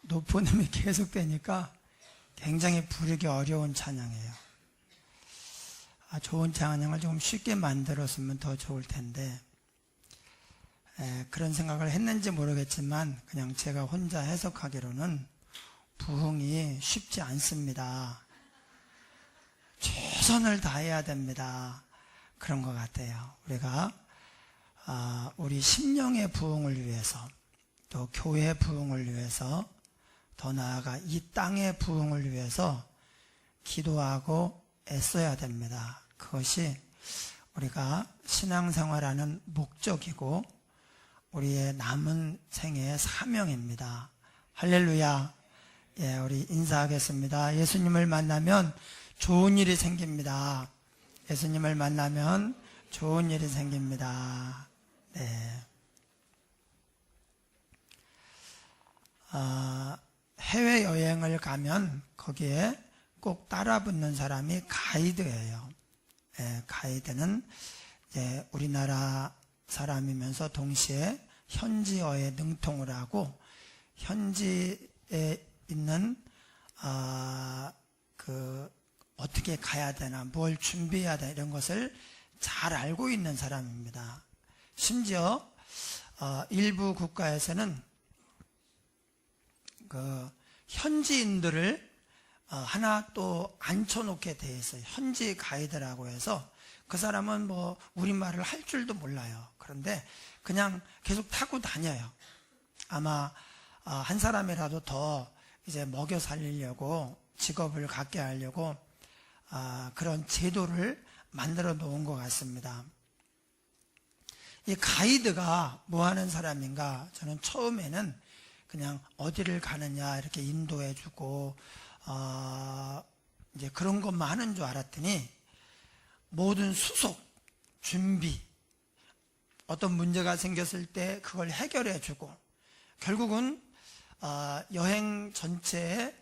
노포님이 계속되니까 굉장히 부르기 어려운 찬양이에요. 좋은 찬양을 좀 쉽게 만들었으면 더 좋을 텐데 그런 생각을 했는지 모르겠지만 그냥 제가 혼자 해석하기로는 부흥이 쉽지 않습니다. 최선을 다해야 됩니다. 그런 것 같아요. 우리가 우리 심령의 부흥을 위해서 또 교회의 부흥을 위해서 더 나아가 이 땅의 부흥을 위해서 기도하고 애써야 됩니다. 그것이 우리가 신앙생활하는 목적이고 우리의 남은 생애의 사명입니다. 할렐루야. 예, 우리 인사하겠습니다. 예수님을 만나면 좋은 일이 생깁니다. 예수님을 만나면 좋은 일이 생깁니다. 네. 해외여행을 가면 거기에 꼭 따라붙는 사람이 가이드예요. 예, 가이드는 이제 우리나라 사람이면서 동시에 현지어에 능통을 하고 현지에 있는 어떻게 가야 되나, 뭘 준비해야 되나 이런 것을 잘 알고 있는 사람입니다. 심지어 일부 국가에서는 그 현지인들을 하나 또 앉혀놓게 돼 있어요. 현지 가이드라고 해서 그 사람은 뭐 우리말을 할 줄도 몰라요. 그런데 그냥 계속 타고 다녀요. 아마 한 사람이라도 더 이제 먹여 살리려고 직업을 갖게 하려고 그런 제도를 만들어 놓은 것 같습니다. 이 가이드가 뭐 하는 사람인가? 저는 처음에는 그냥 어디를 가느냐 이렇게 인도해 주고 이제 그런 것만 하는 줄 알았더니 모든 수속, 준비, 어떤 문제가 생겼을 때 그걸 해결해 주고 결국은 여행 전체에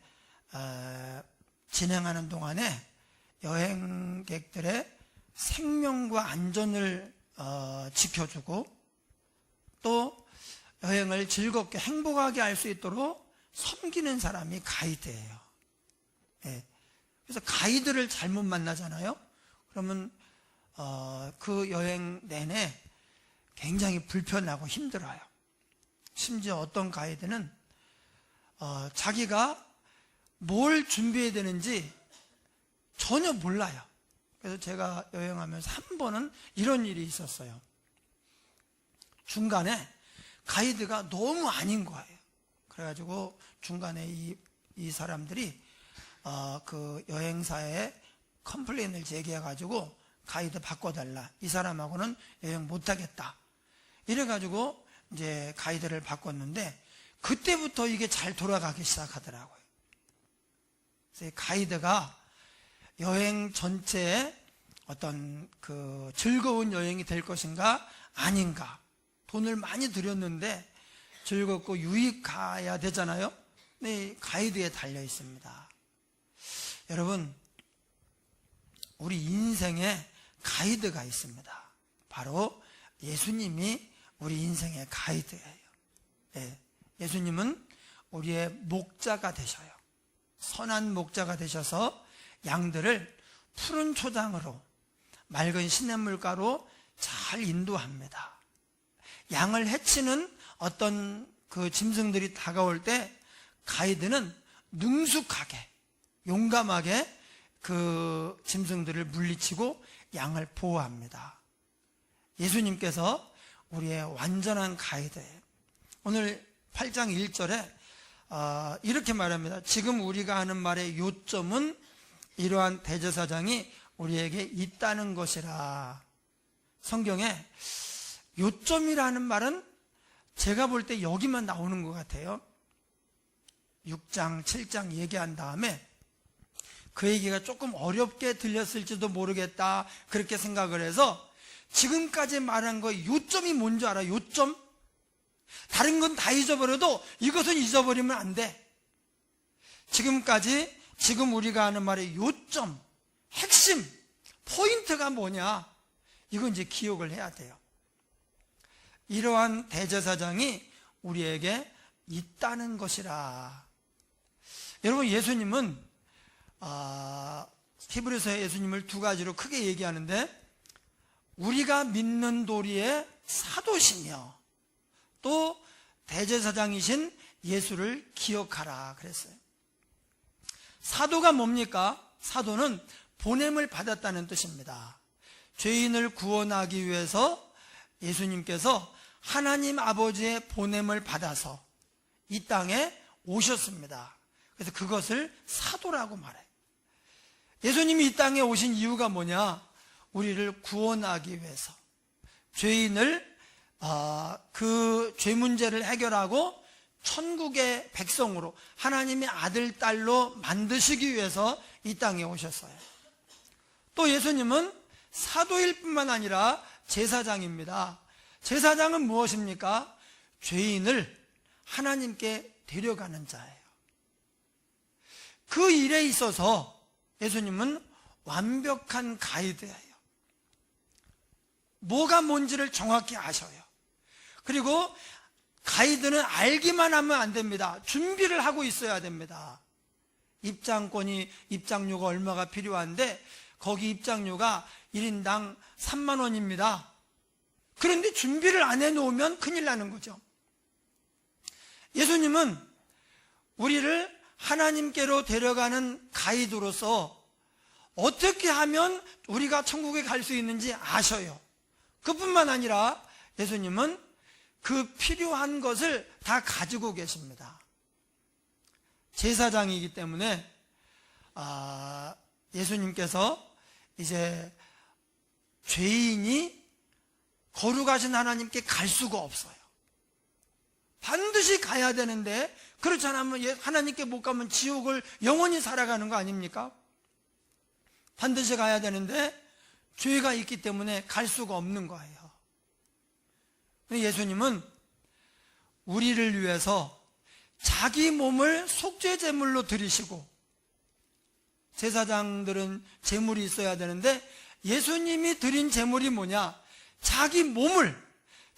진행하는 동안에 여행객들의 생명과 안전을 지켜주고 또 여행을 즐겁게 행복하게 할 수 있도록 섬기는 사람이 가이드예요. 예. 그래서 가이드를 잘못 만나잖아요. 그러면 그 여행 내내 굉장히 불편하고 힘들어요. 심지어 어떤 가이드는 자기가 뭘 준비해야 되는지 전혀 몰라요. 그래서 제가 여행하면서 한 번은 이런 일이 있었어요. 중간에 가이드가 너무 아닌 거예요. 그래가지고 중간에 이 사람들이 그 여행사에 컴플레인을 제기해가지고 가이드 바꿔달라. 이 사람하고는 여행 못하겠다. 이래가지고 이제 가이드를 바꿨는데 그때부터 이게 잘 돌아가기 시작하더라고요. 그래서 가이드가 여행 전체에 어떤 그 즐거운 여행이 될 것인가 아닌가. 돈을 많이 들였는데 즐겁고 유익해야 되잖아요. 네, 가이드에 달려 있습니다. 여러분, 우리 인생에 가이드가 있습니다. 바로 예수님이 우리 인생의 가이드예요. 네, 예수님은 우리의 목자가 되셔요. 선한 목자가 되셔서 양들을 푸른 초장으로 맑은 시냇물가로 잘 인도합니다. 양을 해치는 어떤 그 짐승들이 다가올 때 가이드는 능숙하게 용감하게 그 짐승들을 물리치고 양을 보호합니다. 예수님께서 우리의 완전한 가이드예요. 오늘 8장 1절에 이렇게 말합니다. 지금 우리가 하는 말의 요점은 이러한 대제사장이 우리에게 있다는 것이라. 성경에 요점이라는 말은 제가 볼 때 여기만 나오는 것 같아요. 6장, 7장 얘기한 다음에 그 얘기가 조금 어렵게 들렸을지도 모르겠다 그렇게 생각을 해서 지금까지 말한 거의 요점이 뭔지 알아? 요점? 다른 건 다 잊어버려도 이것은 잊어버리면 안 돼. 지금까지 지금 우리가 하는 말의 요점, 핵심, 포인트가 뭐냐? 이건 이제 기억을 해야 돼요. 이러한 대제사장이 우리에게 있다는 것이라. 여러분, 예수님은 히브리서에 예수님을 두 가지로 크게 얘기하는데, 우리가 믿는 도리의 사도시며 또 대제사장이신 예수를 기억하라 그랬어요. 사도가 뭡니까? 사도는 보냄을 받았다는 뜻입니다. 죄인을 구원하기 위해서 예수님께서 하나님 아버지의 보냄을 받아서 이 땅에 오셨습니다. 그래서 그것을 사도라고 말해요. 예수님이 이 땅에 오신 이유가 뭐냐? 우리를 구원하기 위해서, 죄인을 그 죄 문제를 해결하고 천국의 백성으로, 하나님의 아들, 딸로 만드시기 위해서 이 땅에 오셨어요. 또 예수님은 사도일 뿐만 아니라 제사장입니다. 제사장은 무엇입니까? 죄인을 하나님께 데려가는 자예요. 그 일에 있어서 예수님은 완벽한 가이드예요. 뭐가 뭔지를 정확히 아셔요. 그리고 가이드는 알기만 하면 안 됩니다. 준비를 하고 있어야 됩니다. 입장료가 얼마가 필요한데 거기 입장료가 1인당 3만 원입니다. 그런데 준비를 안 해놓으면 큰일 나는 거죠. 예수님은 우리를 하나님께로 데려가는 가이드로서 어떻게 하면 우리가 천국에 갈 수 있는지 아셔요. 그뿐만 아니라 예수님은 그 필요한 것을 다 가지고 계십니다. 제사장이기 때문에 예수님께서 이제 죄인이 거룩하신 하나님께 갈 수가 없어요. 반드시 가야 되는데, 그렇지 않으면 하나님께 못 가면 지옥을 영원히 살아가는 거 아닙니까? 반드시 가야 되는데 죄가 있기 때문에 갈 수가 없는 거예요. 예수님은 우리를 위해서 자기 몸을 속죄 제물로 드리시고, 제사장들은 제물이 있어야 되는데 예수님이 드린 제물이 뭐냐? 자기 몸을,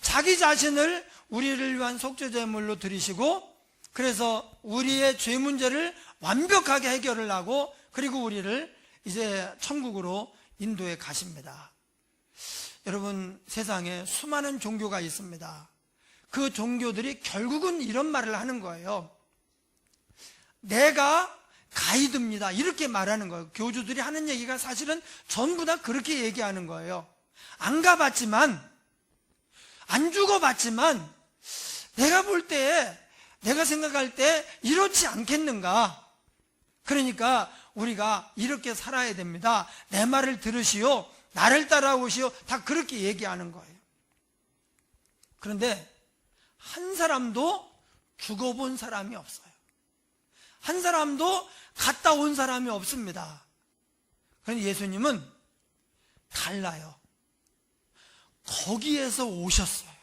자기 자신을 우리를 위한 속죄 제물로 드리시고, 그래서 우리의 죄 문제를 완벽하게 해결을 하고, 그리고 우리를 이제 천국으로 인도해 가십니다. 여러분, 세상에 수많은 종교가 있습니다. 그 종교들이 결국은 이런 말을 하는 거예요. 내가 가이드입니다, 이렇게 말하는 거예요. 교주들이 하는 얘기가 사실은 전부 다 그렇게 얘기하는 거예요. 안 가봤지만, 안 죽어봤지만 내가 볼 때, 내가 생각할 때 이렇지 않겠는가? 그러니까 우리가 이렇게 살아야 됩니다, 내 말을 들으시오, 나를 따라오시오, 다 그렇게 얘기하는 거예요. 그런데 한 사람도 죽어본 사람이 없어요. 한 사람도 갔다 온 사람이 없습니다. 그런데 예수님은 달라요. 거기에서 오셨어요.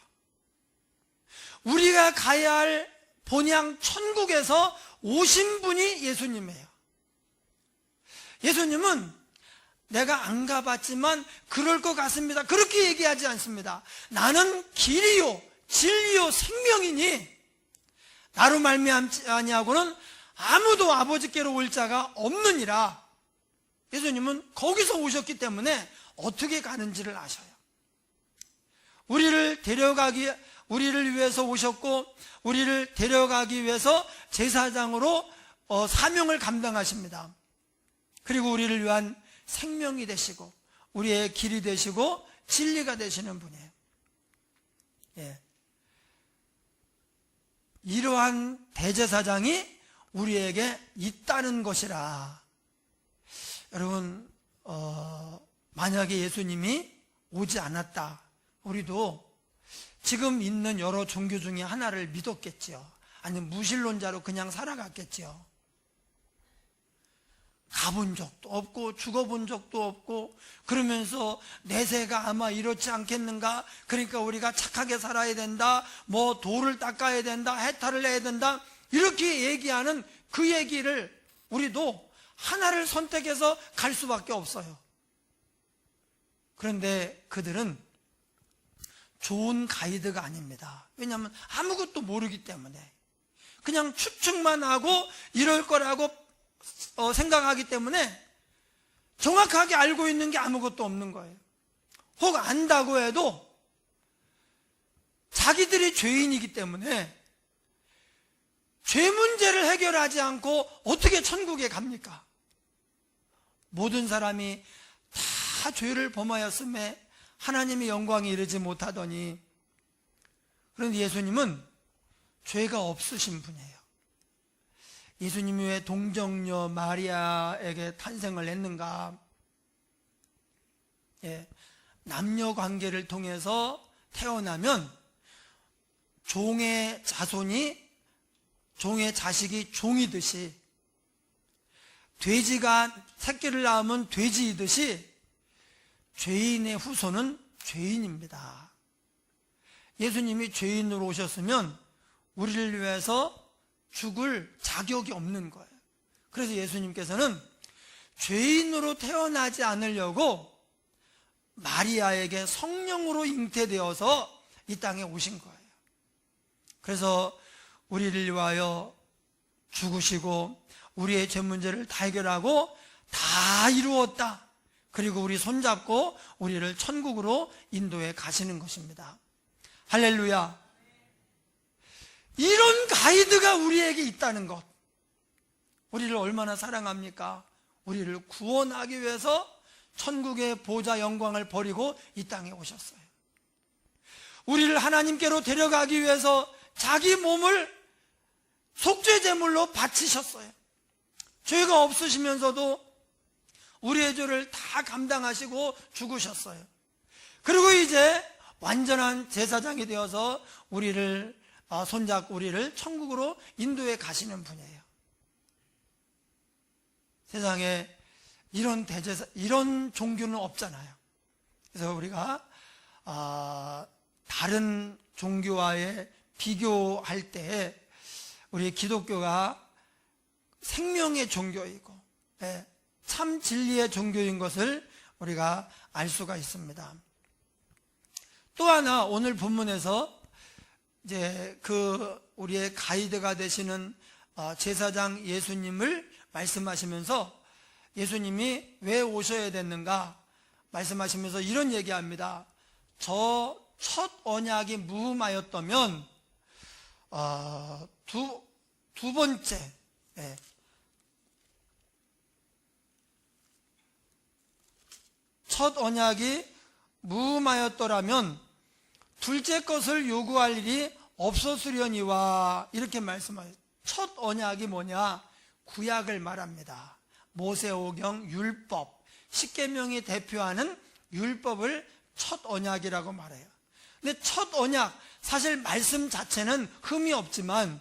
우리가 가야 할 본향 천국에서 오신 분이 예수님이에요. 예수님은 내가 안 가봤지만 그럴 것 같습니다, 그렇게 얘기하지 않습니다. 나는 길이요 진리요 생명이니 나로 말미암지 아니하고는 아무도 아버지께로 올 자가 없느니라. 예수님은 거기서 오셨기 때문에 어떻게 가는지를 아셔요. 우리를 위해서 오셨고, 우리를 데려가기 위해서 제사장으로 사명을 감당하십니다. 그리고 우리를 위한 생명이 되시고, 우리의 길이 되시고, 진리가 되시는 분이에요. 예. 이러한 대제사장이 우리에게 있다는 것이라. 여러분, 만약에 예수님이 오지 않았다, 우리도 지금 있는 여러 종교 중에 하나를 믿었겠지요. 아니면 무신론자로 그냥 살아갔겠지요. 가본 적도 없고 죽어본 적도 없고, 그러면서 내세가 아마 이렇지 않겠는가, 그러니까 우리가 착하게 살아야 된다, 뭐 돌을 닦아야 된다, 해탈을 해야 된다, 이렇게 얘기하는 그 얘기를 우리도 하나를 선택해서 갈 수밖에 없어요. 그런데 그들은 좋은 가이드가 아닙니다. 왜냐하면 아무것도 모르기 때문에. 그냥 추측만 하고 이럴 거라고 생각하기 때문에 정확하게 알고 있는 게 아무것도 없는 거예요. 혹 안다고 해도 자기들이 죄인이기 때문에 죄 문제를 해결하지 않고 어떻게 천국에 갑니까? 모든 사람이 다 죄를 범하였음에 하나님의 영광에 이르지 못하더니, 그런데 예수님은 죄가 없으신 분이에요. 예수님이 왜 동정녀 마리아에게 탄생을 했는가? 남녀 관계를 통해서 태어나면 종의 자식이 종이듯이, 돼지가 새끼를 낳으면 돼지이듯이 죄인의 후손은 죄인입니다. 예수님이 죄인으로 오셨으면 우리를 위해서 죽을 자격이 없는 거예요. 그래서 예수님께서는 죄인으로 태어나지 않으려고 마리아에게 성령으로 잉태되어서 이 땅에 오신 거예요. 그래서 우리를 위하여 죽으시고 우리의 죄 문제를 다 해결하고 다 이루었다. 그리고 우리 손잡고 우리를 천국으로 인도해 가시는 것입니다. 할렐루야. 이런 가이드가 우리에게 있다는 것, 우리를 얼마나 사랑합니까? 우리를 구원하기 위해서 천국의 보좌 영광을 버리고 이 땅에 오셨어요. 우리를 하나님께로 데려가기 위해서 자기 몸을 속죄제물로 바치셨어요. 죄가 없으시면서도 우리의 죄를 다 감당하시고 죽으셨어요. 그리고 이제 완전한 제사장이 되어서 우리를 손잡고 우리를 천국으로 인도해 가시는 분이에요. 세상에 이런 종교는 없잖아요. 그래서 우리가 다른 종교와의 비교할 때 우리 기독교가 생명의 종교이고 참 진리의 종교인 것을 우리가 알 수가 있습니다. 또 하나 오늘 본문에서 이제 우리의 가이드가 되시는 제사장 예수님을 말씀하시면서 예수님이 왜 오셔야 됐는가 말씀하시면서 이런 얘기합니다. 저 첫 언약이 무음하였다면 두 번째 첫 언약이 무음하였더라면 둘째 것을 요구할 일이 없었으려니와, 이렇게 말씀하세요. 첫 언약이 뭐냐? 구약을 말합니다. 모세오경 율법, 십계명이 대표하는 율법을 첫 언약이라고 말해요. 근데 첫 언약, 사실 말씀 자체는 흠이 없지만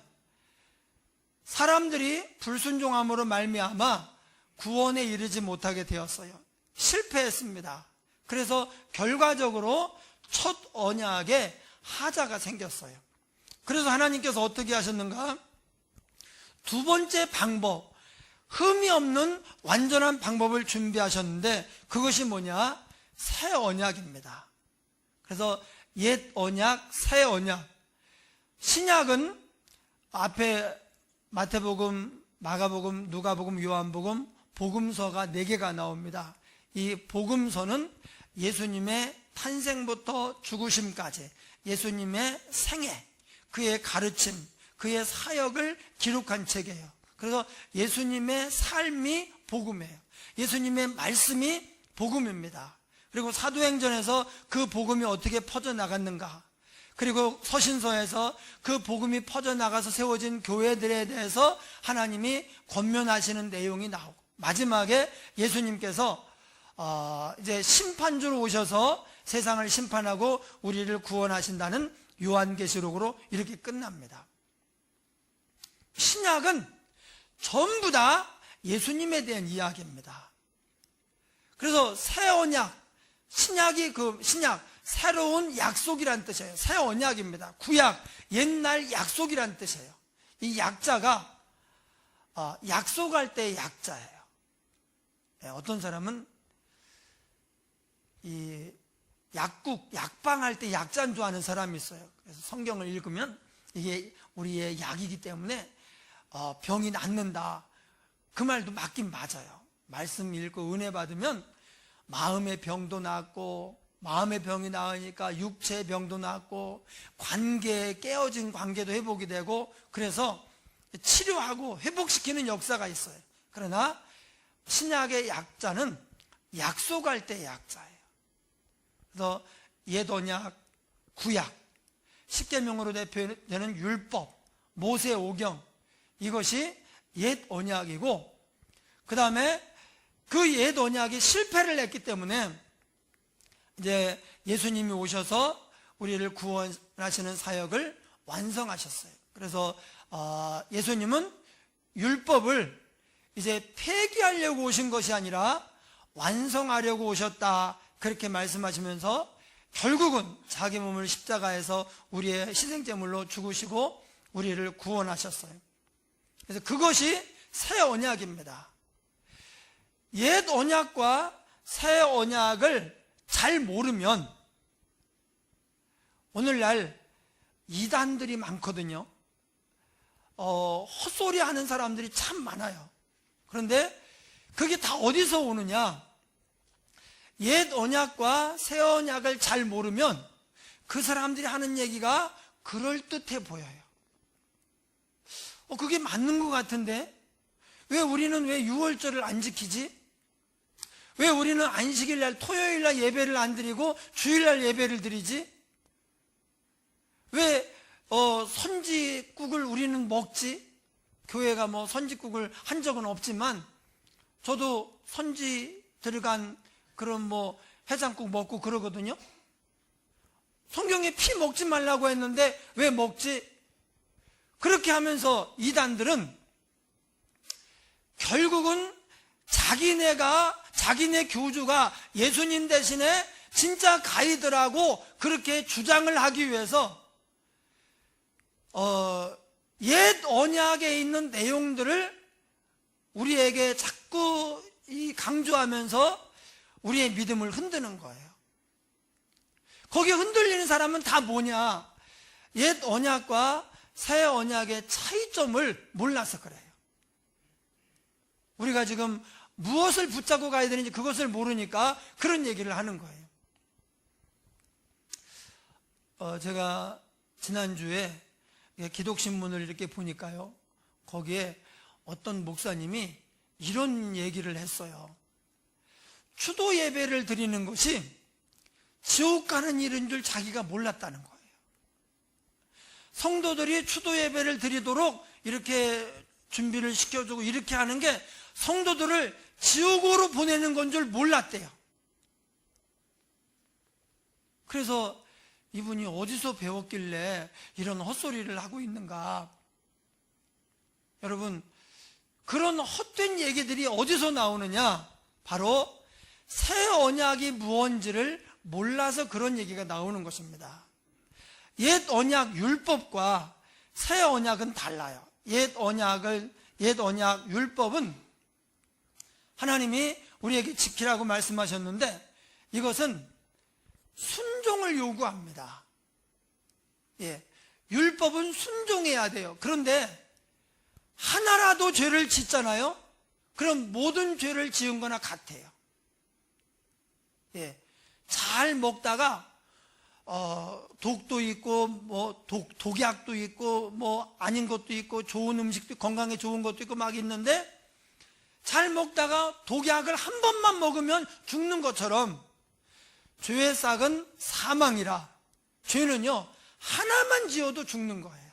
사람들이 불순종함으로 말미암아 구원에 이르지 못하게 되었어요. 실패했습니다. 그래서 결과적으로 첫 언약에 하자가 생겼어요. 그래서 하나님께서 어떻게 하셨는가? 두 번째 방법, 흠이 없는 완전한 방법을 준비하셨는데 그것이 뭐냐? 새 언약입니다. 그래서 옛 언약, 새 언약. 신약은 앞에 마태복음, 마가복음, 누가복음, 요한복음, 복음서가 4개가 나옵니다. 이 복음서는 예수님의 탄생부터 죽으심까지 예수님의 생애, 그의 가르침, 그의 사역을 기록한 책이에요. 그래서 예수님의 삶이 복음이에요. 예수님의 말씀이 복음입니다. 그리고 사도행전에서 그 복음이 어떻게 퍼져나갔는가, 그리고 서신서에서 그 복음이 퍼져나가서 세워진 교회들에 대해서 하나님이 권면하시는 내용이 나오고, 마지막에 예수님께서 이제 심판주로 오셔서 세상을 심판하고 우리를 구원하신다는 요한계시록으로 이렇게 끝납니다. 신약은 전부 다 예수님에 대한 이야기입니다. 그래서 새 언약, 신약, 새로운 약속이란 뜻이에요. 새 언약입니다. 구약, 옛날 약속이란 뜻이에요. 이 약자가 약속할 때의 약자예요. 어떤 사람은 이 약방할 때 약자인 줄 아는 사람이 있어요. 그래서 성경을 읽으면 이게 우리의 약이기 때문에 병이 낫는다. 그 말도 맞긴 맞아요. 말씀 읽고 은혜 받으면 마음의 병도 낫고, 마음의 병이 나으니까 육체의 병도 낫고, 관계, 깨어진 관계도 회복이 되고, 그래서 치료하고 회복시키는 역사가 있어요. 그러나 신약의 약자는 약속할 때의 약자예요. 그래서 옛 언약, 구약, 십계명으로 대표되는 율법, 모세 오경, 이것이 옛 언약이고, 그 다음에 그 옛 언약이 실패를 했기 때문에 이제 예수님이 오셔서 우리를 구원하시는 사역을 완성하셨어요. 그래서 예수님은 율법을 이제 폐기하려고 오신 것이 아니라 완성하려고 오셨다, 그렇게 말씀하시면서 결국은 자기 몸을 십자가에서 우리의 희생제물로 죽으시고 우리를 구원하셨어요. 그래서 그것이 새 언약입니다. 옛 언약과 새 언약을 잘 모르면 오늘날 이단들이 많거든요. 헛소리 하는 사람들이 참 많아요. 그런데 그게 다 어디서 오느냐? 옛 언약과 새 언약을 잘 모르면 그 사람들이 하는 얘기가 그럴듯해 보여요. 그게 맞는 것 같은데 왜 우리는 왜 6월절을 안 지키지? 왜 우리는 안식일날 토요일날 예배를 안 드리고 주일날 예배를 드리지? 왜 선지국을 우리는 먹지? 교회가 뭐 선지국을 한 적은 없지만 저도 선지 들어간 그런 뭐 해장국 먹고 그러거든요. 성경에 피 먹지 말라고 했는데 왜 먹지? 그렇게 하면서 이단들은 결국은 자기네 교주가 예수님 대신에 진짜 가이드라고 그렇게 주장을 하기 위해서 옛 언약에 있는 내용들을 우리에게 자꾸 강조하면서 우리의 믿음을 흔드는 거예요. 거기 흔들리는 사람은 다 뭐냐? 옛 언약과 새 언약의 차이점을 몰라서 그래요. 우리가 지금 무엇을 붙잡고 가야 되는지 그것을 모르니까 그런 얘기를 하는 거예요. 제가 지난주에 기독신문을 이렇게 보니까요, 거기에 어떤 목사님이 이런 얘기를 했어요. 추도 예배를 드리는 것이 지옥 가는 일인 줄 자기가 몰랐다는 거예요. 성도들이 추도 예배를 드리도록 이렇게 준비를 시켜주고 이렇게 하는 게 성도들을 지옥으로 보내는 건 줄 몰랐대요. 그래서 이분이 어디서 배웠길래 이런 헛소리를 하고 있는가? 여러분, 그런 헛된 얘기들이 어디서 나오느냐? 바로 새 언약이 무언지를 몰라서 그런 얘기가 나오는 것입니다. 옛 언약 율법과 새 언약은 달라요. 옛 언약 율법은 하나님이 우리에게 지키라고 말씀하셨는데 이것은 순종을 요구합니다. 율법은 순종해야 돼요. 그런데 하나라도 죄를 짓잖아요. 그럼 모든 죄를 지은 거나 같아요. 잘 먹다가 독도 있고 뭐 독약도 있고 뭐 아닌 것도 있고 좋은 음식도 건강에 좋은 것도 있고 막 있는데 잘 먹다가 독약을 한 번만 먹으면 죽는 것처럼 죄의 싹은 사망이라 죄는요 하나만 지어도 죽는 거예요.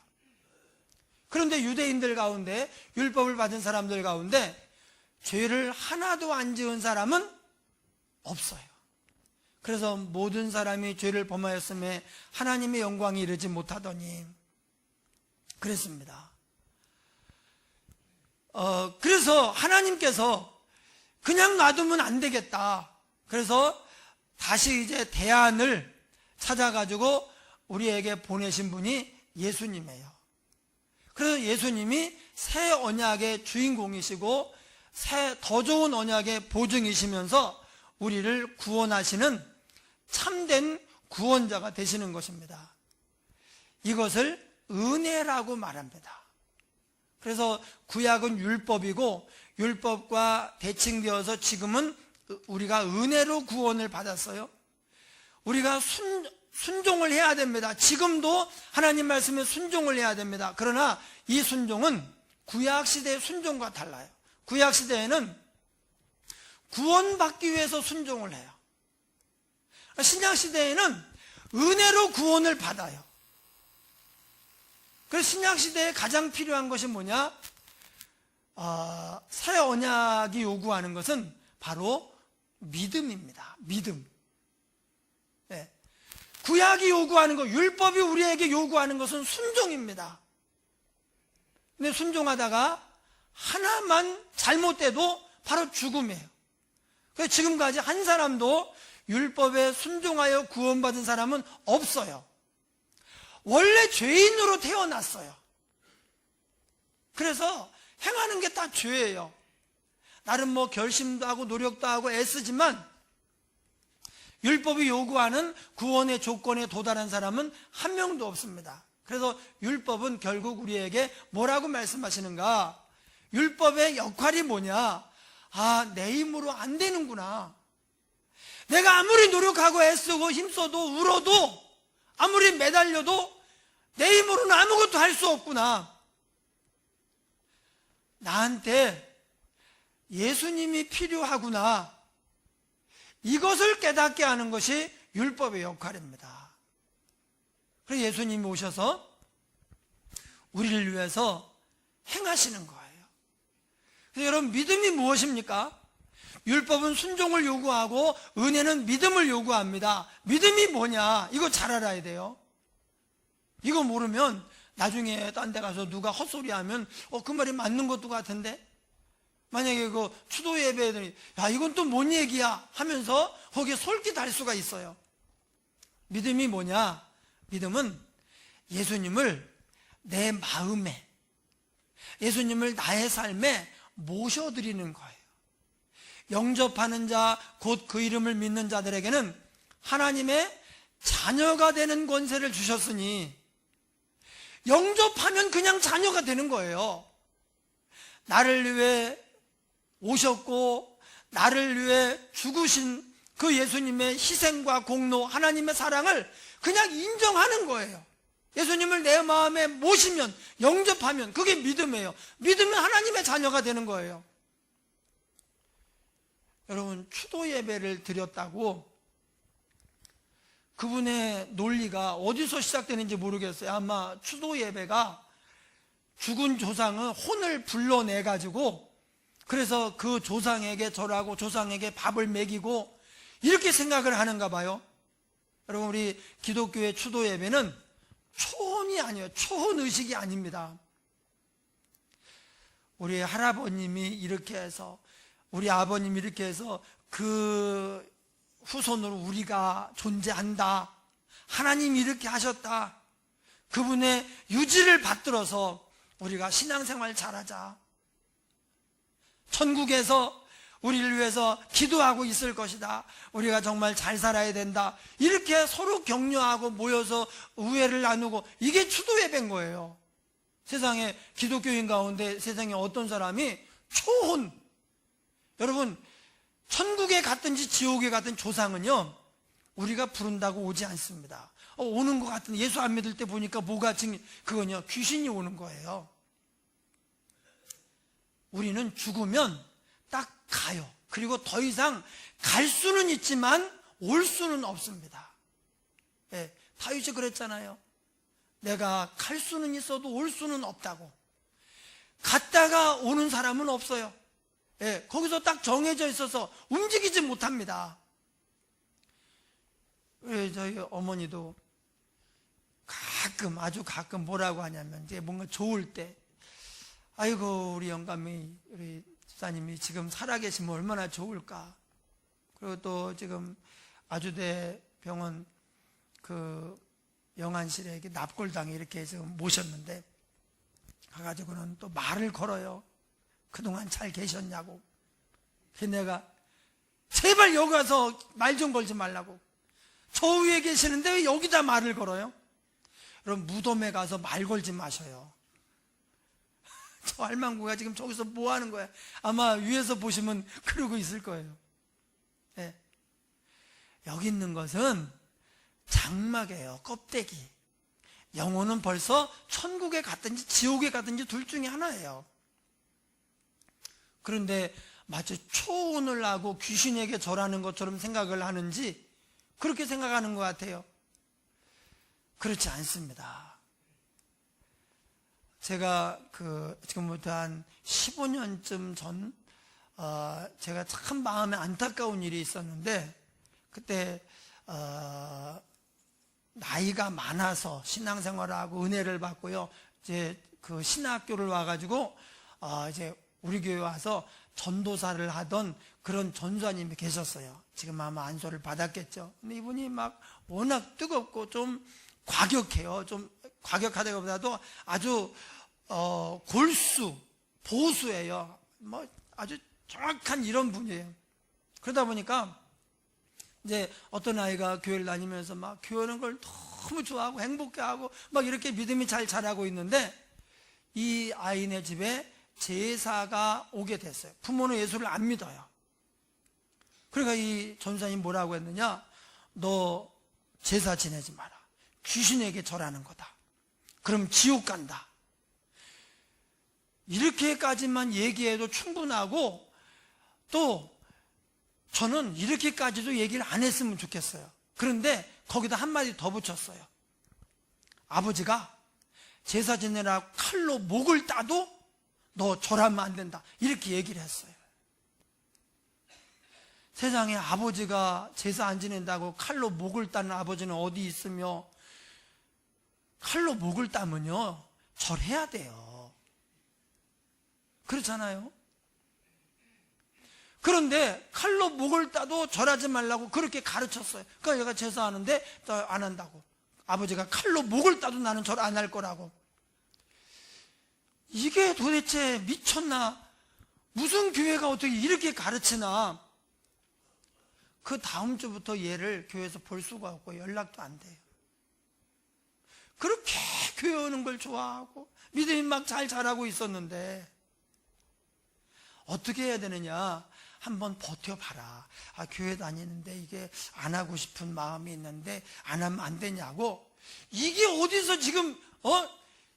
그런데 유대인들 가운데 율법을 받은 사람들 가운데 죄를 하나도 안 지은 사람은 없어요. 그래서 모든 사람이 죄를 범하였음에 하나님의 영광이 이르지 못하더니 그랬습니다. 그래서 하나님께서 그냥 놔두면 안 되겠다. 그래서 다시 이제 대안을 찾아가지고 우리에게 보내신 분이 예수님이에요. 그래서 예수님이 새 언약의 주인공이시고 더 좋은 언약의 보증이시면서 우리를 구원하시는 참된 구원자가 되시는 것입니다. 이것을 은혜라고 말합니다. 그래서 구약은 율법이고 율법과 대칭되어서 지금은 우리가 은혜로 구원을 받았어요. 우리가 순종을 해야 됩니다. 지금도 하나님 말씀에 순종을 해야 됩니다. 그러나 이 순종은 구약시대의 순종과 달라요. 구약시대에는 구원받기 위해서 순종을 해요. 신약시대에는 은혜로 구원을 받아요. 그래서 신약시대에 가장 필요한 것이 뭐냐? 새 언약이 요구하는 것은 바로 믿음입니다. 믿음. 네. 구약이 요구하는 것, 율법이 우리에게 요구하는 것은 순종입니다. 근데 순종하다가 하나만 잘못돼도 바로 죽음이에요. 그래서 지금까지 한 사람도 율법에 순종하여 구원받은 사람은 없어요. 원래 죄인으로 태어났어요. 그래서 행하는 게 다 죄예요. 나름 뭐 결심도 하고 노력도 하고 애쓰지만 율법이 요구하는 구원의 조건에 도달한 사람은 한 명도 없습니다. 그래서 율법은 결국 우리에게 뭐라고 말씀하시는가? 율법의 역할이 뭐냐? 내 힘으로 안 되는구나. 내가 아무리 노력하고 애쓰고 힘써도 울어도 아무리 매달려도 내 힘으로는 아무것도 할 수 없구나. 나한테 예수님이 필요하구나. 이것을 깨닫게 하는 것이 율법의 역할입니다. 그래서 예수님이 오셔서 우리를 위해서 행하시는 거예요. 그래서 여러분, 믿음이 무엇입니까? 율법은 순종을 요구하고 은혜는 믿음을 요구합니다. 믿음이 뭐냐? 이거 잘 알아야 돼요. 이거 모르면 나중에 딴 데 가서 누가 헛소리하면 그 말이 맞는 것도 같은데, 만약에 그 추도 예배들이 이건 또 뭔 얘기야 하면서 거기에 솔깃할 수가 있어요. 믿음이 뭐냐? 믿음은 예수님을 내 마음에, 예수님을 나의 삶에 모셔드리는 거예요. 영접하는 자, 곧 그 이름을 믿는 자들에게는 하나님의 자녀가 되는 권세를 주셨으니, 영접하면 그냥 자녀가 되는 거예요. 나를 위해 오셨고 나를 위해 죽으신 그 예수님의 희생과 공로, 하나님의 사랑을 그냥 인정하는 거예요. 예수님을 내 마음에 모시면, 영접하면 그게 믿음이에요. 믿으면 하나님의 자녀가 되는 거예요. 여러분, 추도 예배를 드렸다고 그분의 논리가 어디서 시작되는지 모르겠어요. 아마 추도 예배가 죽은 조상은 혼을 불러내가지고, 그래서 그 조상에게 절하고 조상에게 밥을 먹이고 이렇게 생각을 하는가 봐요. 여러분, 우리 기독교의 추도 예배는 초혼이 아니에요. 초혼 의식이 아닙니다. 우리 할아버님이 이렇게 해서, 우리 아버님이 이렇게 해서 그 후손으로 우리가 존재한다. 하나님이 이렇게 하셨다. 그분의 유지를 받들어서 우리가 신앙생활 잘하자. 천국에서 우리를 위해서 기도하고 있을 것이다. 우리가 정말 잘 살아야 된다. 이렇게 서로 격려하고 모여서 우애를 나누고, 이게 추도 예배인 거예요. 세상에, 기독교인 가운데 세상에 어떤 사람이 초혼, 여러분, 천국에 갔든지 지옥에 갔든 조상은요, 우리가 부른다고 오지 않습니다. 오는 것 같은, 예수 안 믿을 때 보니까 뭐가 그거냐, 귀신이 오는 거예요. 우리는 죽으면 딱 가요. 그리고 더 이상 갈 수는 있지만 올 수는 없습니다. 예, 다윗이 그랬잖아요. 내가 갈 수는 있어도 올 수는 없다고. 갔다가 오는 사람은 없어요. 예, 거기서 딱 정해져 있어서 움직이지 못합니다. 저희 어머니도 가끔, 아주 가끔 뭐라고 하냐면, 이제 뭔가 좋을 때, 아이고, 우리 영감이, 우리 집사님이 지금 살아계시면 얼마나 좋을까. 그리고 또 지금 아주대 병원 그 영안실에 이렇게 납골당에 이렇게 지금 모셨는데, 가가지고는 또 말을 걸어요. 그동안 잘 계셨냐고. 그래서 내가 제발 여기 가서 말 좀 걸지 말라고. 저 위에 계시는데 왜 여기다 말을 걸어요? 여러분, 무덤에 가서 말 걸지 마셔요. 저 할망구가 지금 저기서 뭐 하는 거야? 아마 위에서 보시면 그러고 있을 거예요. 네. 여기 있는 것은 장막이에요. 껍데기. 영혼은 벌써 천국에 갔든지 지옥에 갔든지 둘 중에 하나예요. 그런데 마치 초혼을 하고 귀신에게 절하는 것처럼 생각을 하는지 그렇게 생각하는 것 같아요. 그렇지 않습니다. 제가 지금부터 한 15년쯤 전 제가 참 마음에 안타까운 일이 있었는데, 그때 나이가 많아서 신앙생활을 하고 은혜를 받고요, 이제 그 신학교를 와가지고 이제 우리 교회 와서 전도사를 하던 그런 전도사님이 계셨어요. 지금 아마 안수를 받았겠죠. 근데 이분이 막 워낙 뜨겁고 좀 과격해요. 좀 과격하다기보다도 아주 골수, 보수예요. 뭐 아주 정확한 이런 분이에요. 그러다 보니까 이제 어떤 아이가 교회를 다니면서 막 교회하는 걸 너무 좋아하고 행복해하고 막 이렇게 믿음이 잘 자라고 있는데, 이 아이네 집에 제사가 오게 됐어요. 부모는 예수를 안 믿어요. 그러니까 이 전사님 뭐라고 했느냐, 너 제사 지내지 마라. 귀신에게 절하는 거다. 그럼 지옥 간다. 이렇게까지만 얘기해도 충분하고, 또 저는 이렇게까지도 얘기를 안 했으면 좋겠어요. 그런데 거기다 한마디 더 붙였어요. 아버지가 제사 지내라고 칼로 목을 따도 너 절하면 안 된다. 이렇게 얘기를 했어요. 세상에 아버지가 제사 안 지낸다고 칼로 목을 따는 아버지는 어디 있으며, 칼로 목을 따면요 절해야 돼요. 그렇잖아요. 그런데 칼로 목을 따도 절하지 말라고 그렇게 가르쳤어요. 그러니까 얘가 제사하는데 안 한다고. 아버지가 칼로 목을 따도 나는 절 안 할 거라고. 이게 도대체 미쳤나? 무슨 교회가 어떻게 이렇게 가르치나? 그 다음 주부터 얘를 교회에서 볼 수가 없고 연락도 안 돼요. 그렇게 교회 오는 걸 좋아하고 믿음이 막 잘 자라고 있었는데, 어떻게 해야 되느냐? 한번 버텨봐라. 교회 다니는데 이게 안 하고 싶은 마음이 있는데 안 하면 안 되냐고. 이게 어디서 지금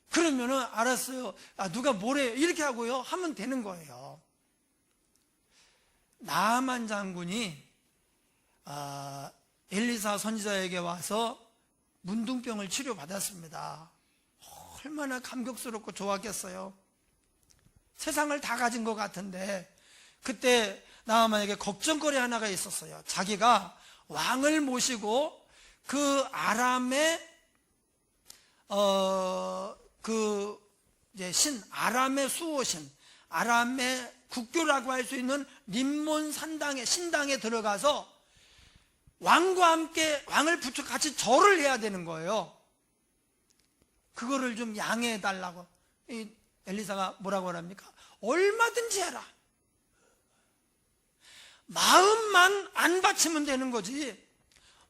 그러면은 알았어요. 누가 뭐래 이렇게 하고요 하면 되는 거예요. 나아만 장군이 엘리사 선지자에게 와서 문둥병을 치료받았습니다. 얼마나 감격스럽고 좋았겠어요. 세상을 다 가진 것 같은데, 그때 나아만에게 걱정거리 하나가 있었어요. 자기가 왕을 모시고 그 아람의 아람의 수호신, 아람의 국교라고 할 수 있는 림몬 신당에 들어가서 왕과 함께 왕을 붙여 같이 절을 해야 되는 거예요. 그거를 좀 양해해 달라고. 이 엘리사가 뭐라고 하랍니까? 얼마든지 해라. 마음만 안 바치면 되는 거지.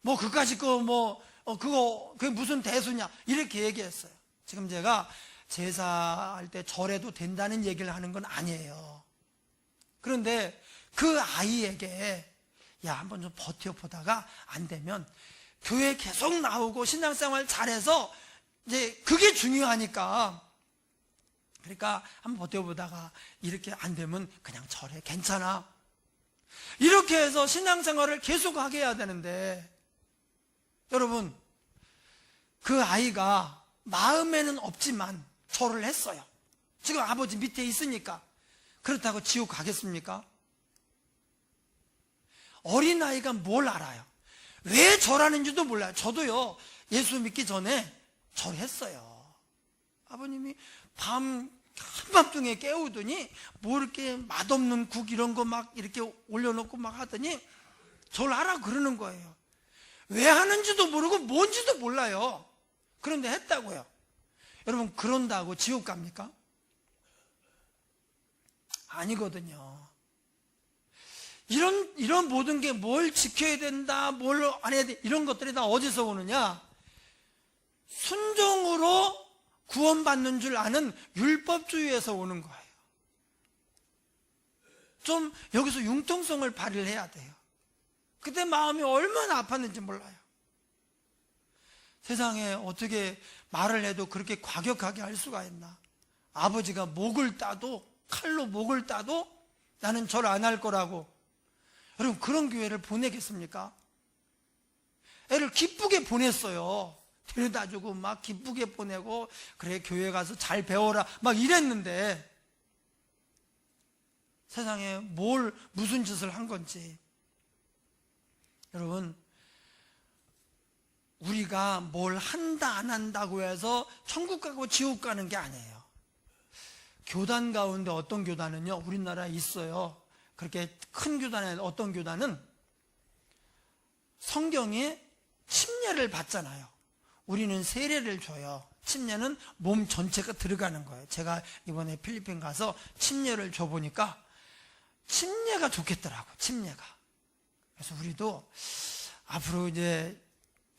뭐 그까짓 그게 무슨 대수냐 이렇게 얘기했어요. 지금 제가 제사할 때 절해도 된다는 얘기를 하는 건 아니에요. 그런데 그 아이에게 한번 좀 버텨보다가 안 되면 교회 계속 나오고 신앙생활 잘해서 이제 그게 중요하니까, 그러니까 한번 버텨보다가 이렇게 안 되면 그냥 절해. 괜찮아. 이렇게 해서 신앙생활을 계속하게 해야 되는데, 여러분, 그 아이가 마음에는 없지만 절을 했어요. 지금 아버지 밑에 있으니까. 그렇다고 지옥 가겠습니까? 어린아이가 뭘 알아요? 왜 절하는지도 몰라요. 저도요, 예수 믿기 전에 절했어요. 아버님이 한밤중에 깨우더니 뭐 이렇게 맛없는 국 이런 거 막 이렇게 올려놓고 막 하더니 절하라고 그러는 거예요. 왜 하는지도 모르고 뭔지도 몰라요. 그런데 했다고요. 여러분, 그런다고 지옥 갑니까? 아니거든요. 이런 모든 게 뭘 지켜야 된다, 뭘 안 해야 돼, 이런 것들이 다 어디서 오느냐? 순종으로 구원받는 줄 아는 율법주의에서 오는 거예요. 좀 여기서 융통성을 발휘를 해야 돼요. 그때 마음이 얼마나 아팠는지 몰라요. 세상에 어떻게 말을 해도 그렇게 과격하게 할 수가 있나. 아버지가 목을 따도, 칼로 목을 따도 나는 절 안 할 거라고. 여러분, 그런 교회를 보내겠습니까? 애를 기쁘게 보냈어요. 데려다주고 막 기쁘게 보내고, 그래 교회 가서 잘 배워라 막 이랬는데 세상에 무슨 짓을 한 건지. 여러분, 우리가 뭘 한다 안 한다고 해서 천국 가고 지옥 가는 게 아니에요. 교단 가운데 어떤 교단은요, 우리나라에 있어요. 그렇게 큰 교단에 어떤 교단은 성경에 침례를 받잖아요. 우리는 세례를 줘요. 침례는 몸 전체가 들어가는 거예요. 제가 이번에 필리핀 가서 침례를 줘보니까 침례가 좋겠더라고요. 침례가. 그래서 우리도 앞으로 이제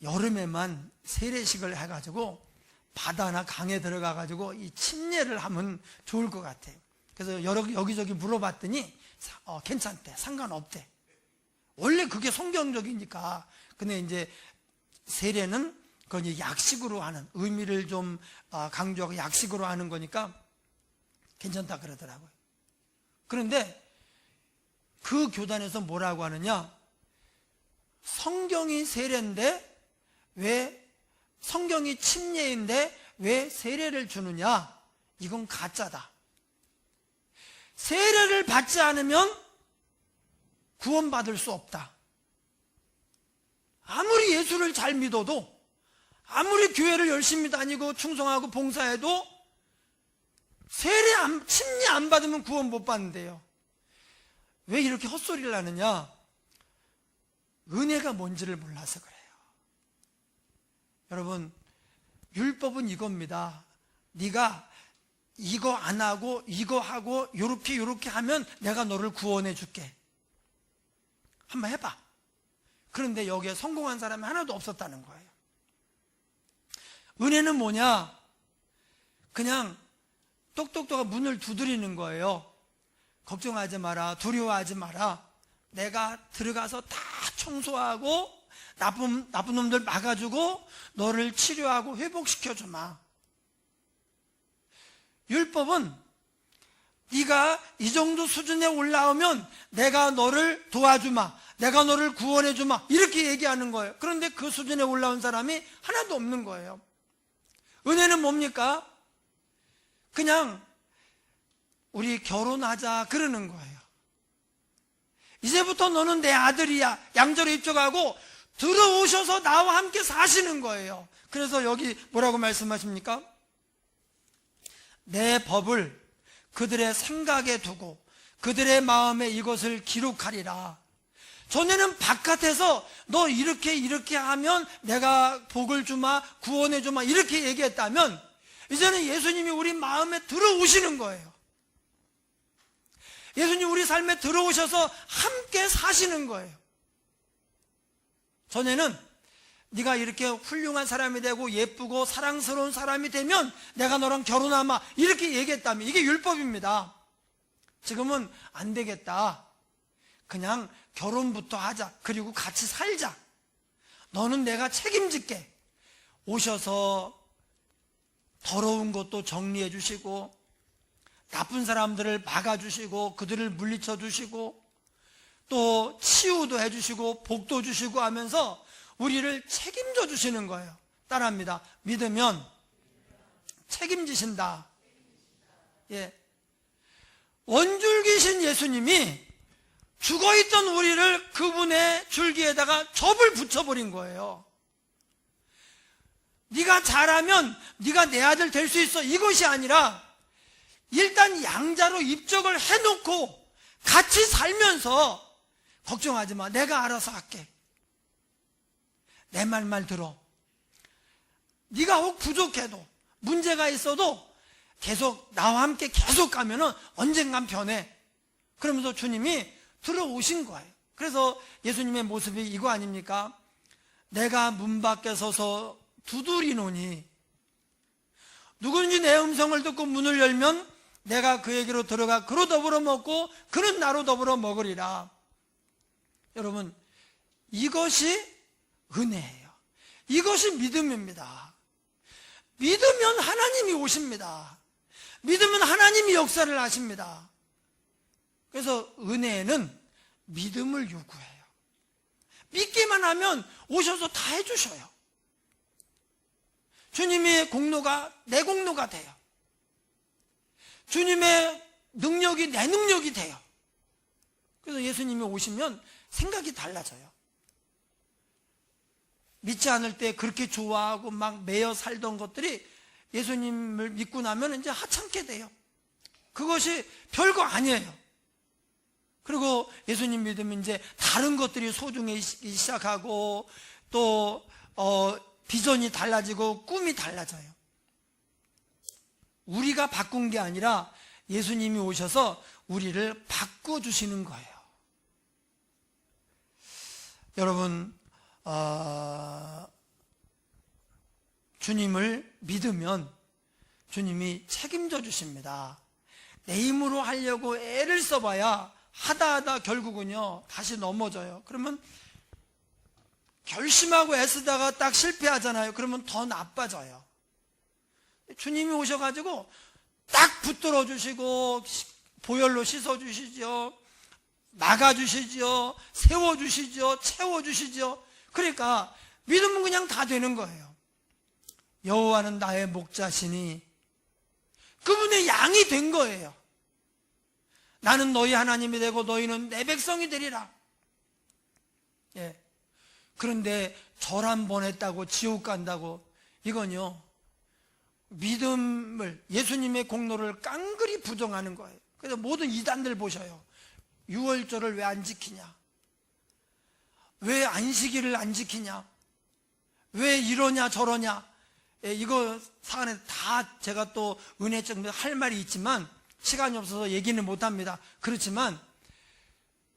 여름에만 세례식을 해가지고 바다나 강에 들어가가지고 이 침례를 하면 좋을 것 같아요. 그래서 여기저기 물어봤더니 괜찮대. 상관없대. 원래 그게 성경적이니까. 근데 이제 세례는 그건 이제 약식으로 하는, 의미를 좀 강조하고 약식으로 하는 거니까 괜찮다 그러더라고요. 그런데 그 교단에서 뭐라고 하느냐, 성경이 세례인데 왜, 성경이 침례인데 왜 세례를 주느냐, 이건 가짜다. 세례를 받지 않으면 구원받을 수 없다. 아무리 예수를 잘 믿어도, 아무리 교회를 열심히 다니고 충성하고 봉사해도 침례 안 받으면 구원 못 받는데요. 왜 이렇게 헛소리를 하느냐? 은혜가 뭔지를 몰라서 그래요. 여러분, 율법은 이겁니다. 네가 이거 안 하고 이거 하고 요렇게 하면 내가 너를 구원해 줄게. 한번 해봐. 그런데 여기에 성공한 사람이 하나도 없었다는 거예요. 은혜는 뭐냐? 그냥 똑똑똑한 문을 두드리는 거예요. 걱정하지 마라, 두려워하지 마라. 내가 들어가서 다 청소하고 나쁜 놈들 막아주고 너를 치료하고 회복시켜주마. 율법은 네가 이 정도 수준에 올라오면 내가 너를 도와주마, 내가 너를 구원해주마, 이렇게 얘기하는 거예요. 그런데 그 수준에 올라온 사람이 하나도 없는 거예요. 은혜는 뭡니까? 그냥 우리 결혼하자 그러는 거예요. 이제부터 너는 내 아들이야, 양자로 입적하고 들어오셔서 나와 함께 사시는 거예요. 그래서 여기 뭐라고 말씀하십니까? 내 법을 그들의 생각에 두고 그들의 마음에 이것을 기록하리라. 전에는 바깥에서 너 이렇게 하면 내가 복을 주마, 구원해 주마, 이렇게 얘기했다면 이제는 예수님이 우리 마음에 들어오시는 거예요. 예수님 우리 삶에 들어오셔서 함께 사시는 거예요. 전에는 네가 이렇게 훌륭한 사람이 되고 예쁘고 사랑스러운 사람이 되면 내가 너랑 결혼하마, 이렇게 얘기했다면 이게 율법입니다. 지금은 안 되겠다. 그냥 결혼부터 하자. 그리고 같이 살자. 너는 내가 책임질게. 오셔서 더러운 것도 정리해 주시고 나쁜 사람들을 막아주시고 그들을 물리쳐 주시고 또 치유도 해주시고 복도 주시고 하면서 우리를 책임져 주시는 거예요. 따라합니다. 믿으면 책임지신다. 예. 원줄기신 예수님이 죽어있던 우리를 그분의 줄기에다가 접을 붙여버린 거예요. 네가 잘하면 네가 내 아들 될 수 있어, 이것이 아니라 일단 양자로 입적을 해놓고 같이 살면서 걱정하지 마, 내가 알아서 할게. 내 말만 들어. 네가 혹 부족해도 문제가 있어도 계속 나와 함께 계속 가면은 언젠간 변해. 그러면서 주님이 들어오신 거예요. 그래서 예수님의 모습이 이거 아닙니까? 내가 문 밖에 서서 두드리노니 누구든지 내 음성을 듣고 문을 열면 내가 그에게로 들어가 그로 더불어 먹고 그는 나로 더불어 먹으리라. 여러분, 이것이 은혜예요. 이것이 믿음입니다. 믿으면 하나님이 오십니다. 믿으면 하나님이 역사를 하십니다. 그래서 은혜는 믿음을 요구해요. 믿기만 하면 오셔서 다 해주셔요. 주님의 공로가 내 공로가 돼요. 주님의 능력이 내 능력이 돼요. 그래서 예수님이 오시면 생각이 달라져요. 믿지 않을 때 그렇게 좋아하고 막 매여 살던 것들이 예수님을 믿고 나면 이제 하찮게 돼요. 그것이 별거 아니에요. 그리고 예수님 믿으면 이제 다른 것들이 소중해지기 시작하고 또 비전이 달라지고 꿈이 달라져요. 우리가 바꾼 게 아니라 예수님이 오셔서 우리를 바꿔주시는 거예요. 여러분, 주님을 믿으면 주님이 책임져 주십니다. 내 힘으로 하려고 애를 써봐야 하다 결국은요 다시 넘어져요. 그러면 결심하고 애쓰다가 딱 실패하잖아요. 그러면 더 나빠져요. 주님이 오셔가지고 딱 붙들어 주시고 보혈로 씻어 주시죠. 막아주시죠. 세워주시죠. 채워주시죠. 그러니까 믿으면 그냥 다 되는 거예요. 여호와는 나의 목자시니 그분의 양이 된 거예요. 나는 너희 하나님이 되고 너희는 내 백성이 되리라. 예. 그런데 절 한 번 했다고 지옥 간다고, 이건요 믿음을, 예수님의 공로를 깡그리 부정하는 거예요. 그래서 모든 이단들 보셔요. 유월절을 왜 안 지키냐? 왜 안식일을 안 지키냐? 왜 이러냐 저러냐? 예, 이거 사안에 다 제가 또 은혜적 할 말이 있지만 시간이 없어서 얘기는 못합니다. 그렇지만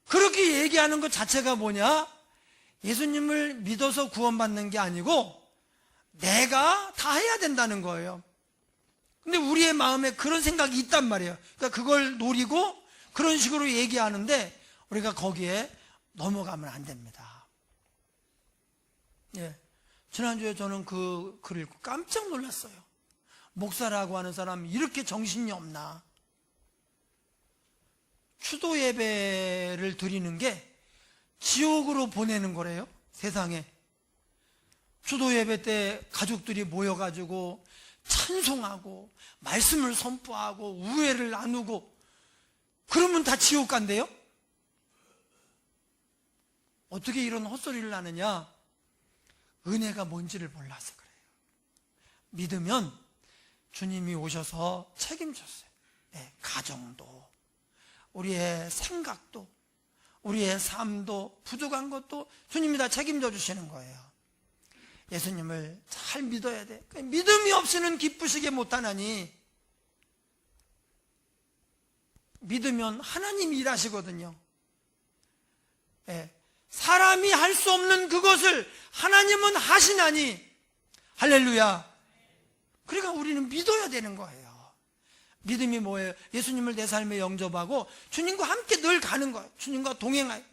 그렇게 얘기하는 것 자체가 뭐냐? 예수님을 믿어서 구원받는 게 아니고 내가 다 해야 된다는 거예요. 근데 우리의 마음에 그런 생각이 있단 말이에요. 그러니까 그걸 노리고 그런 식으로 얘기하는데 우리가 거기에 넘어가면 안 됩니다. 예. 지난주에 저는 그 글을 읽고 깜짝 놀랐어요. 목사라고 하는 사람이 이렇게 정신이 없나? 추도 예배를 드리는 게 지옥으로 보내는 거래요. 세상에. 추도 예배 때 가족들이 모여가지고 찬송하고 말씀을 선포하고 우애를 나누고 그러면 다 지옥 간대요? 어떻게 이런 헛소리를 하느냐? 은혜가 뭔지를 몰라서 그래요. 믿으면 주님이 오셔서 책임졌어요. 네, 가정도, 우리의 생각도, 우리의 삶도, 부족한 것도 주님이 다 책임져 주시는 거예요. 예수님을 잘 믿어야 돼. 믿음이 없이는 기쁘시게 못하나니, 믿으면 하나님이 일하시거든요. 네. 사람이 할 수 없는 그것을 하나님은 하시나니, 할렐루야. 그러니까 우리는 믿어야 되는 거예요. 믿음이 뭐예요? 예수님을 내 삶에 영접하고 주님과 함께 늘 가는 거예요. 주님과 동행하여.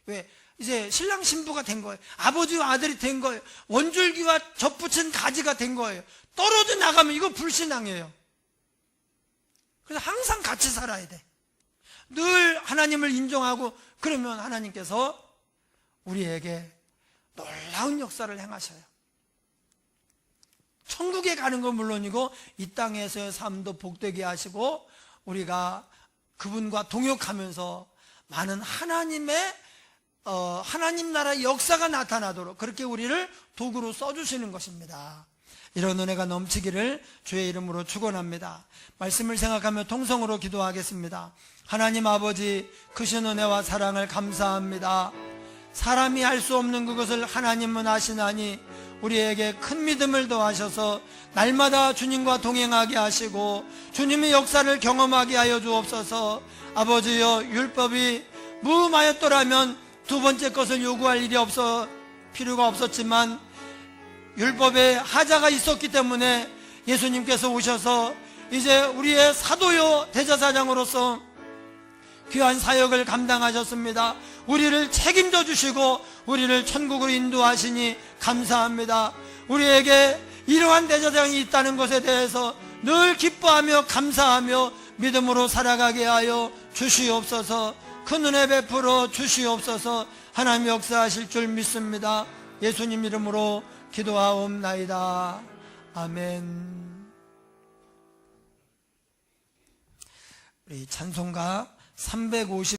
왜? 이제 신랑 신부가 된 거예요. 아버지와 아들이 된 거예요. 원줄기와 접붙인 가지가 된 거예요. 떨어져 나가면 이거 불신앙이에요. 그래서 항상 같이 살아야 돼. 늘 하나님을 인정하고, 그러면 하나님께서 우리에게 놀라운 역사를 행하셔요. 천국에 가는 건 물론이고 이 땅에서의 삶도 복되게 하시고 우리가 그분과 동역하면서 많은 하나님의 하나님 나라의 역사가 나타나도록 그렇게 우리를 도구로 써주시는 것입니다. 이런 은혜가 넘치기를 주의 이름으로 축원합니다. 말씀을 생각하며 통성으로 기도하겠습니다. 하나님 아버지, 크신 은혜와 사랑을 감사합니다. 사람이 할 수 없는 그것을 하나님은 하시나니 우리에게 큰 믿음을 더하셔서 날마다 주님과 동행하게 하시고 주님의 역사를 경험하게 하여 주옵소서. 아버지여, 율법이 무음하였더라면 두 번째 것을 요구할 일이 필요가 없었지만 율법에 하자가 있었기 때문에 예수님께서 오셔서 이제 우리의 사도요 대제사장으로서 귀한 사역을 감당하셨습니다. 우리를 책임져 주시고 우리를 천국으로 인도하시니 감사합니다. 우리에게 이러한 대제사장이 있다는 것에 대해서 늘 기뻐하며 감사하며 믿음으로 살아가게 하여 주시옵소서. 큰 은혜 베풀어 주시옵소서. 하나님 역사하실 줄 믿습니다. 예수님 이름으로 기도하옵나이다. 아멘. 우리 찬송가 350